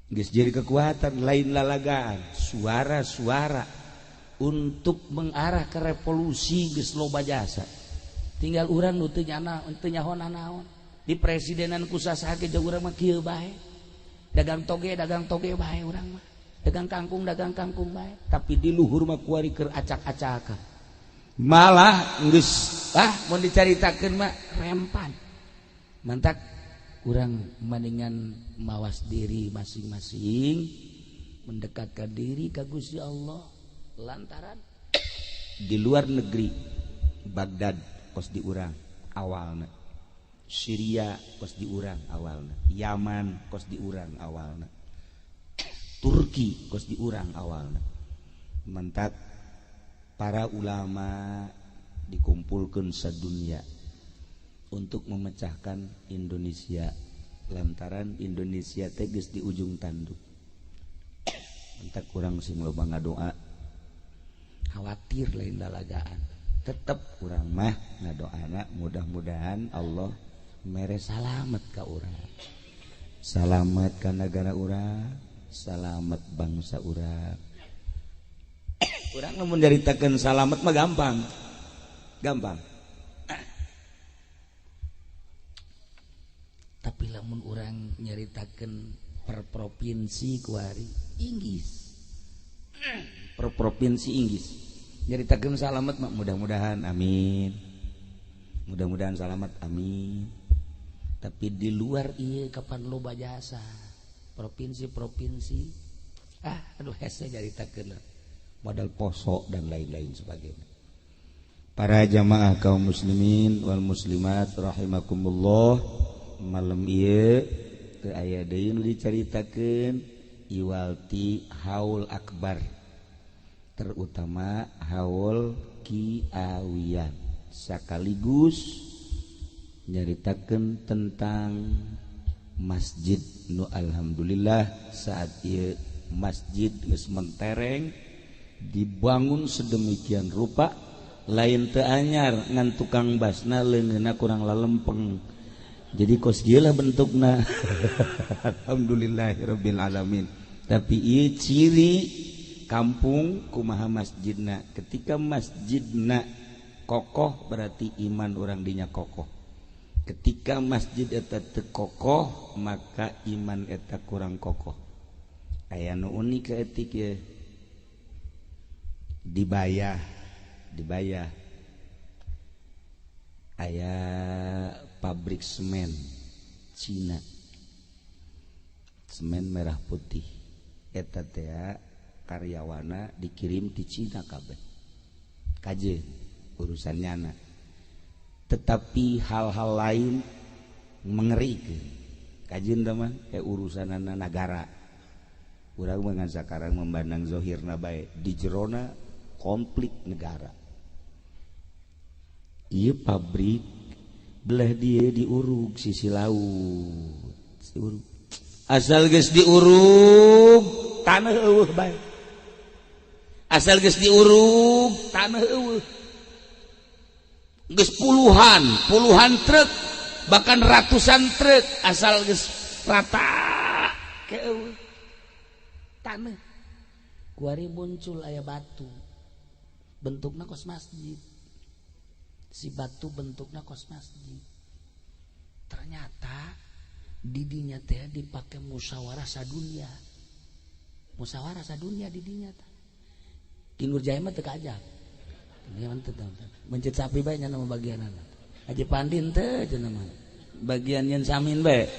geus jadi kekuatan lain lalagaan suara-suara untuk mengarah ke revolusi geus loba jasa tinggal urang nu teu nyaho naon di presidenan ku sasaha ge jeung urang mah kieu bae dagang toge bae urang mah dagang kangkung bae tapi di luhur mah kuari keur acak-acakan malah geus mun dicaritakeun mah rempan mantak urang mendingan mawas diri masing-masing mendekatkan diri ka Gusti Allah lantaran di luar negeri Baghdad kos di urang awalna Syria kos di urang awalna Yaman kos di urang awalna Turki kos di urang awalna mantak para ulama dikumpulkan sadunya untuk memecahkan Indonesia lantaran Indonesia tegas di ujung tanduk mantak kurang sing loba ngadoa khawatir lain lalagaan tetap kurang mah ngadoana mudah-mudahan Allah mere salamet ka urang salamet ka negara urang salamet bangsa urang urang lamun nyaritakeun salamet mah gampang tapi lamun urang nyaritakeun per provinsi kuari inggis per provinsi inggis nyaritakeun salamet mah mudah-mudahan amin mudah-mudahan salamet amin tapi di luar ieu kapan loba jasa provinsi aduh hese nyaritakeun modal poso dan lain-lain sebagainya. Para jamaah kaum muslimin wal muslimat rahimakumullah malam ieu teu aya deui nu dicaritakeun iwalti haul akbar terutama haul kiawian sakaligus nyaritakeun tentang masjid nu alhamdulillah saat ieu masjid geus mentereng dibangun sedemikian rupa lain teu anyar ngan tukang basna leungeunna kurang lalempeng jadi kos dieu lah bentukna alhamdulillahirabbil alamin tapi ieu ciri kampung kumaha masjidna ketika masjidna kokoh berarti iman orang dinya kokoh ketika masjid eta teu kokoh maka iman eta kurang kokoh aya nu unik ka etik ye dibayah aya pabrik semen Cina semen merah putih eta teh karyawana dikirim di Cina kabeh kaje urusannyana tetapi hal-hal lain mengerikan kajeun teh mah urusanana negara urang mah ngan sakarang membandang zahirna bae di jerona konflik negara ieu pabrik belah dia diurug sisi laut asal geus diurug tanah eueuh bae asal geus diurug tanah eueuh geus puluhan truk bahkan ratusan truk asal geus rata ke eueuh tanah kuari muncul aya batu bentukna kos masjid si batu bentukna kos masjid ternyata didinya teh dipake musyawarah sadunia di dinya teh Kinur Jaya mah teu kaajab mencet sapi bae nya nama bagianana Haji Pandin teh cenah mah bagian yen samin bae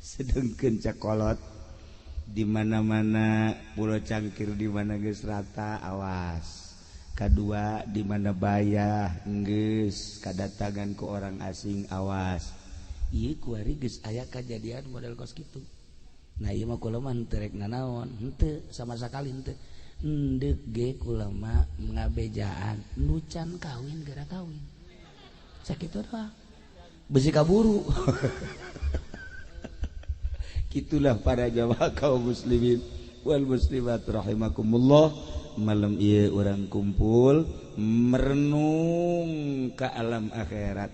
sedengkeun cakolot di mana-mana pulau cangkir di mana geus rata awas kadua di mana bayah geus kadatangan ku orang asing awas ieu kuari geus aya kajadian model kos kitu nah ieu mah kula mah teu rek nanaon henteu sama sakali henteu hendeuk ge kula mah ngabejaan nu can kawin gara kawin sakitu doang besi kaburu itulah para jamaah kaum muslimin wal muslimat rahimakumullah malam ieu urang kumpul merenung ka alam akhirat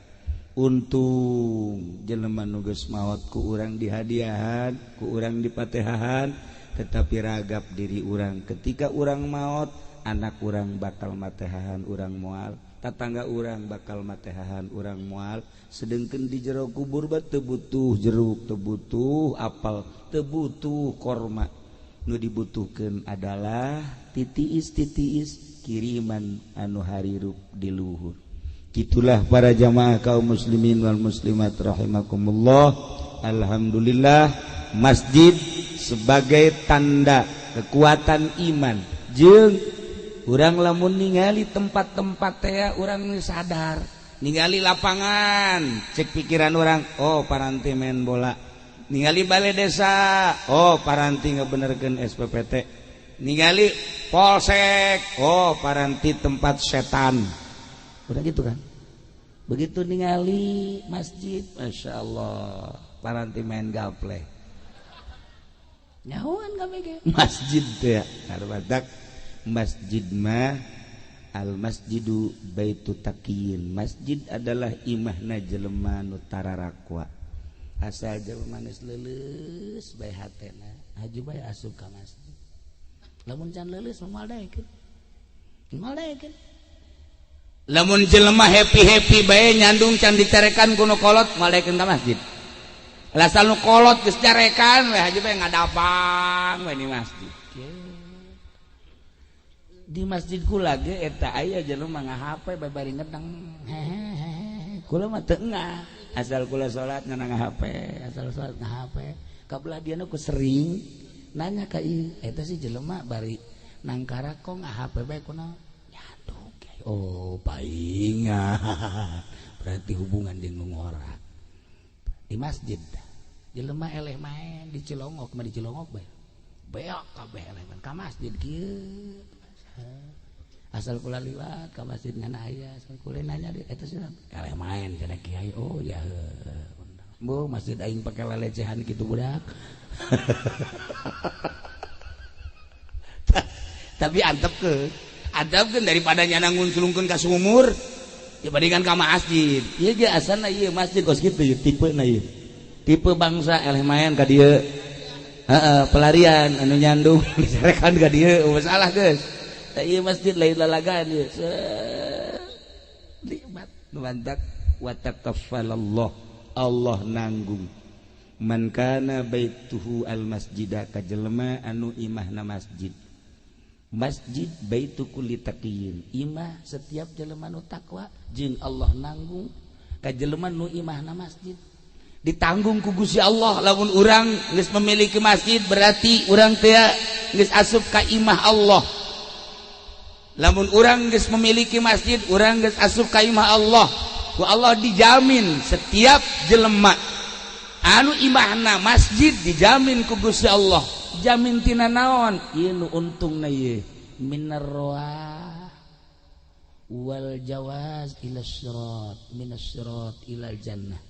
untung jelema nu geus maot ku urang dihadiahan ku urang dipatehahan tetapi ragap diri urang ketika urang maot anak urang bakal matehahan urang moal tatangga urang bakal matehahan urang moal sedengkeun di jero kubur ba teu butuh jeruk teu butuh apel teu butuh korma nu dibutuhkeun adalah titiis kiriman anu harirup di luhur. Itulah para jamaah kaum muslimin wal muslimat rahimakumullah. Alhamdulillah masjid sebagai tanda kekuatan iman jeung urang lamun ningali tempat-tempat teh urang sadar ningali lapangan cek pikiran orang oh paranti main bola ningali balai desa oh paranti ngabenerkeun SPPT ningali polsek oh paranti tempat setan udah gitu kan begitu ningali masjid Masya Allah paranti main gaple nyahuan kami masjid ya karbadak masjid mah al masjidu baitu taqiyin masjid adalah imahna jelema nu tararakwa asal jelema geus leuleus bae hatena haji bae asup ka masjid lamun can leuleus moal daekeun lamun jelema happy bae nyandung can diterekan kuno kolot moal daekeun ka masjid lasal nu kolot geus jarekan we haji bae ngadapang we di masjid di masjid kula ge eta aya jelema ngahape babari ngedang kula mah teu engah asal kula salat ngan ngahape asal salat ngahape kabelah dieu ku sering nanya ka ieu eta si jelema bari nangkara kok ngahape bae kunaon nyaduk oh paing berarti hubungan jeung ngora di masjid jelema eleh main di Cilongok mah di Cilongok bae beok kabeh eleh ka masjid kieu asal kula liwat ka masjid ngan aya asal kula nanya dia eta sih kaleh main cenah kiai oh ya bu masjid aing pake lelecehan kitu budak tapi antepkeun daripada nyana ngunculungkeun ka sumur dibandingkan ka masjid ieu ge asalna ieu masjid kos kitu tipena ieu tipe bangsa eleh main ka dieu pelarian anu nyandung disarekan ka dieu salah geus ieu masjid lain lalagaan ieu nikmat nuantak wa takaffalallah Allah nanggung man kana baituhu al masjida ka jelema anu imahna masjid baitu kulli taqiyin imah setiap jelema nu takwa jeung Allah nanggung ka jelema nu imahna masjid ditanggung ku Gusti Allah lamun urang geus memiliki masjid berarti urang teh geus asup ka imah Allah. Lamun urang geus memiliki masjid, urang geus asup ka imah Allah. Ku Allah dijamin setiap jelema anu imahna masjid dijamin ku Gusti Allah. Jamin tina naon? Ieu nu untungna ieu. Minar roah wal jawaz ila sirat, minas sirat ila jannah.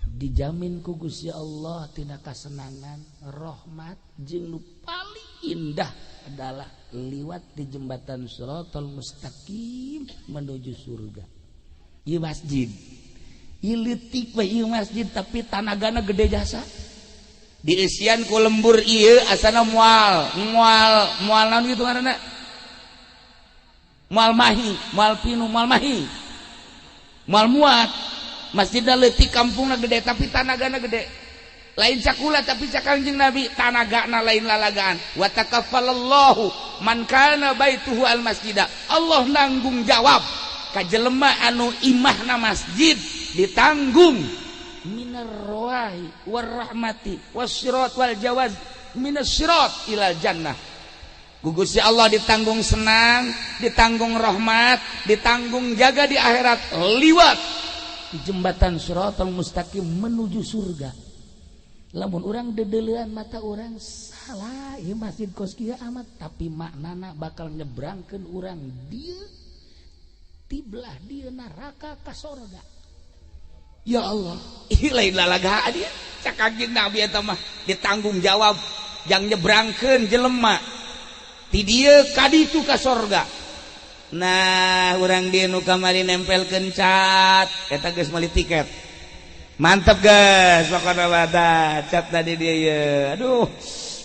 Dijamin ku Gusti Allah tina kasenangan, rahmat jeung nu paling indah adalah liwat di jembatan Shiratal Mustaqim menuju surga. Ieu masjid. Ieu leutik we ieu masjid tapi tanagana gede jasa. Diisian ku lembur ieu asana moal naon kitu ngaranna? Moal mahi, moal pinu, moal mahi. Moal muat. Masjidna leutik kampungna gede tapi tanagana gede. Lain cakula tapi cakangjing Nabi tanagana lain lalagaan. Wa takaffalallahu man kana baituhu al masjida. Allah nanggung jawab ka jelema anu imahna masjid ditanggung minar rawahi war rahmati wasyirat wal jawaz minas syirat ilal jannah. Gugus ya Allah ditanggung senang, ditanggung rahmat, ditanggung jaga di akhirat liwat di jembatan Shiratal Mustaqim menuju surga. Lamun orang dedelean mata orang salah ieu masjid kos kieu amat tapi maknana bakal nyebrangkeun urang dieu tiblah dieu neraka ka surga. Ya Allah, ieu lain lalagaan dia. Cakagin Nabi eta mah ditanggung jawab yang nyebrangkeun jelema ti dieu ka ditu ka surga. Nah urang di nu kamari nempelkeun cat eta geus meuli tiket mantep guys pokona bata cat tadi dia ye aduh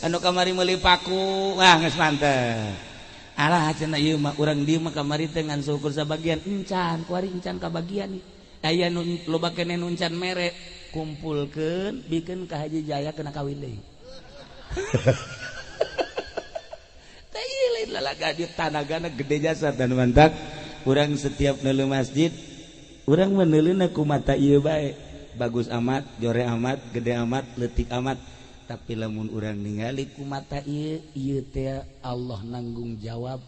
anu kamari meuli paku geus mantep alah cenah ieu mah urang dieu mah kamari teh ngan syukur sabagian encan kuari encan kabagian aya nu loba keneh nu encan mere kumpulkeun bikeun ka Haji Jaya kena kawin deui teh ieu lain lalaga di tanagana gede jasa dan mantap urang setiap neuleuh masjid urang mah neuleuhna ku mata ieu bae bagus amat jore amat gede amat leutik amat tapi lamun urang ningali ku mata ieu teh Allah nanggung jawab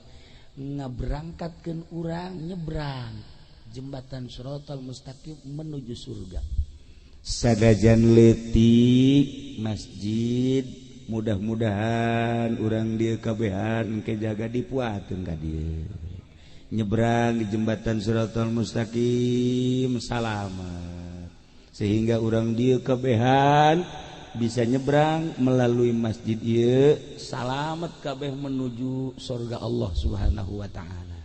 ngaberangkatkeun urang nyebrang jembatan Shiratal Mustaqim menuju surga sadajan leutik masjid mudah-mudahan urang dieu kabehan ke jaga dipuateun ka dieu nyebrang di jembatan Shiratal Mustaqim salamet sehingga urang dieu kabehan bisa nyebrang melalui masjid ieu salamet kabeh menuju surga Allah Subhanahu wa taala.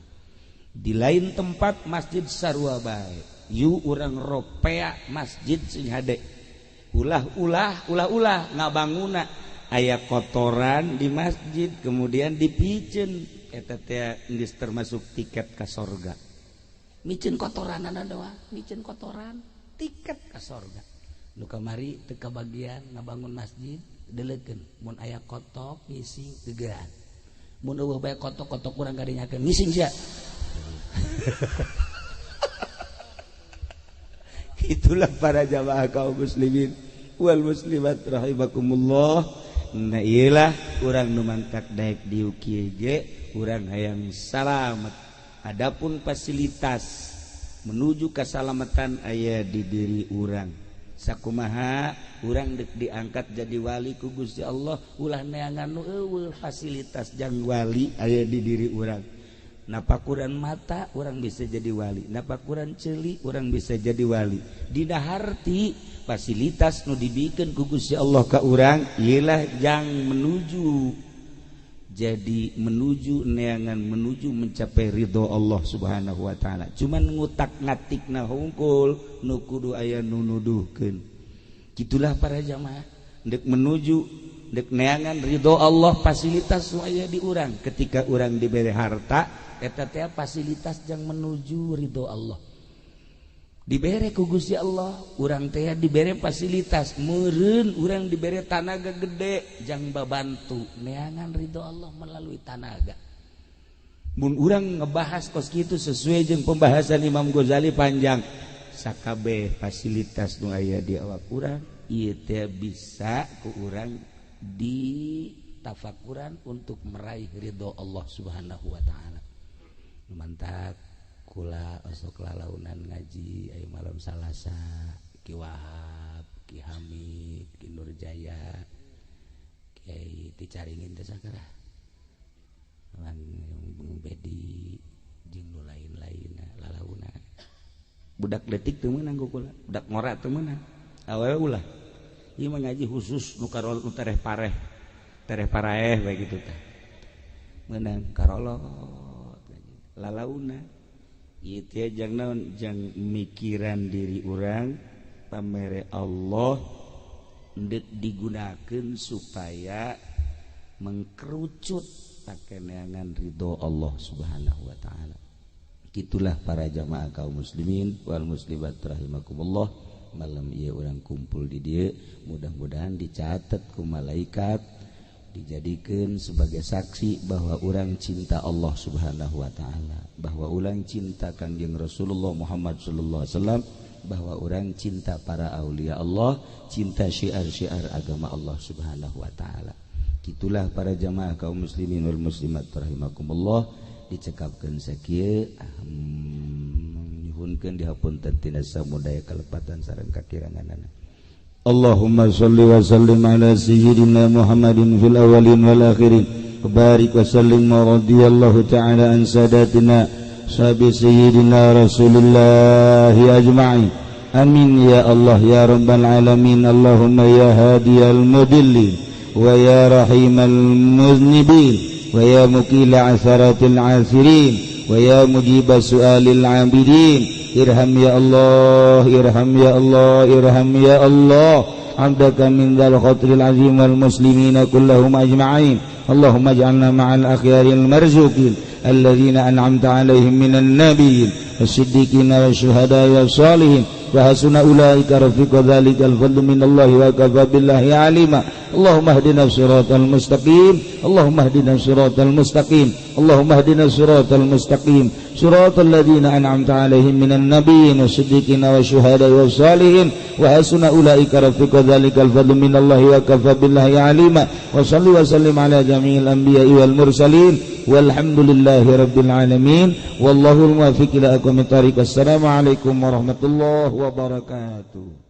Di lain tempat masjid sarua bae. Yu urang ropea masjid sing hade. Ulah ngabanguna aya kotoran di masjid kemudian dipiceun eta teh geus termasuk tiket ka surga. Miceun kotoranana doang, miceun kotoran tiket ka surga. Nu kamari teu kabagian ngabangun masjid deuleutkeun mun aya kotok ngising gegeran mun eueuh bae kotok-kotok urang garinyakeun ngising sia itulah para jamaah kaum muslimin wal muslimat rahimakumullah nah iyalah urang nu mantak daek dieu kieu ge urang hayang salamet adapun fasilitas menuju keselamatan aya di diri urang sakumaha urang dek diangkat jadi wali ku Gusti Allah ulah neangan nu eueuh fasilitas jang wali aya di diri urang napakuran mata urang bisa jadi wali napakuran ceuli urang bisa jadi wali dina harti fasilitas nu dibikeun ku Gusti Allah ka urang ialah jang menuju jadi menuju neangan menuju mencapai ridho Allah Subhanahu wa taala cuman ngutak-ngatikna hungkul nu kudu aya nu nuduhkeun gitulah para jamaah dek menuju dek neangan ridho Allah fasilitas nu aya di urang ketika urang dibere harta eta teh fasilitas jang menuju ridho Allah dibere ku Gusti Allah urang teh dibere fasilitas meureun urang dibere tanaga gede jang babantu neangan ridho Allah melalui tanaga mun urang ngebahas kos kitu sesuai jeung pembahasan Imam Ghazali panjang sakabeh fasilitas nu aya di awak urang ieu teh bisa ku urang ditafakuran untuk meraih ridho Allah Subhanahu wa taala mantap kula osok lalaunan ngaji ayo malam Salasa Ki Wahab Ki Hamid Ki Nurjaya Kiai Ticaringin teh sakara lan Bedi jeung nu lain-lainna lalauna budak letik teu meunang ku kula budak ngora teu meunang awewe ulah ieu mah ngaji khusus nu karol nu tereh paraeh bae kitu teh meunang karolot lalauna ieu teh jang naon jang mikiran diri urang pamere Allah ndek digunakeun supaya mengkerucut pakeneangan ridho Allah Subhanahu wa taala. Gitulah para jamaah kaum muslimin wal muslimat rahimakumullah malam ieu urang kumpul di dieu mudah-mudahan dicatat ku malaikat dijadikeun sebagai saksi bahwa urang cinta Allah Subhanahu wa taala, bahwa urang cinta Kangjeng Rasulullah Muhammad sallallahu alaihi wasallam, bahwa urang cinta para aulia Allah, cinta syiar-syiar agama Allah Subhanahu wa taala. Gitulah para jamaah kaum muslimin wal muslimat rahimakumullah dicekapkeun sakieu nyuhunkeun dihapunten tina samudaya kalepatan sareng kakiranganana. Allahumma salli wa sallim ala sayyidina Muhammadin fil awalin wal akhirin wa barik wa sallim wa radiyallahu ta'ala an sadatina sahabi sayyidina Rasulullah ajma'in amin ya Allah ya rabbal alamin. Allahumma ya hadiyal mudillin wa ya rahimal muznibin wa ya mukila asaratil asirin wa ya mujibas su'alil 'abidin irham ya Allah irham ya Allah irham ya Allah abdaka min dzal khatril azim wal muslimina kullahum ajma'in Allahumma ij'alna ma'al akhyaril marzuqin alladzina an'amta 'alaihim minan nabiyyin was-siddiqin wasyuhada'i was-shalihin wa hasuna ulaika rafiqa dzalikal fadlu minallahi wa kafa billahi 'alima Allahumma hdina siratal mustaqim Allahumma hdina siratal mustaqim Allahumma hdina siratal mustaqim siratal ladzina an'amta 'alaihim minan nabiyyin was-siddiqin wasyuhada'i was-shalihin wa hasuna ulaika rafiqa dzalikal fadlu minallahi wa kafa billahi 'alima wa shalli wa sallim ala jami'il anbiya'i wal mursalin walhamdulillahi rabbil alamin wallahu al-muwaffiq ila aqwamit thariq. Assalamualaikum warahmatullahi wabarakatuh.